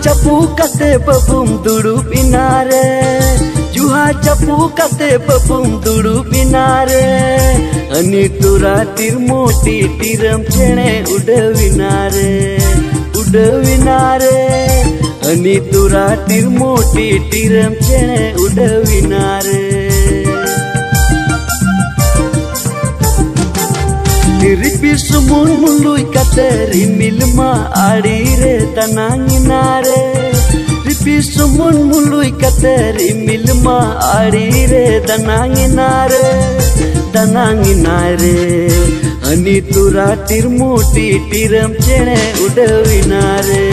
capu kate babum dudup inare, juha capu kate babum dudup inare. Ani turatir moti tiram cene udawinare, udawinare. Ani turatir moti tiram cene udawinare. Ripir sumun mului kateri milma adire tananginare. Ripir sumun mului kateri milma adire tananginare, tananginare. Ani turatir moti tiram cene udawinare.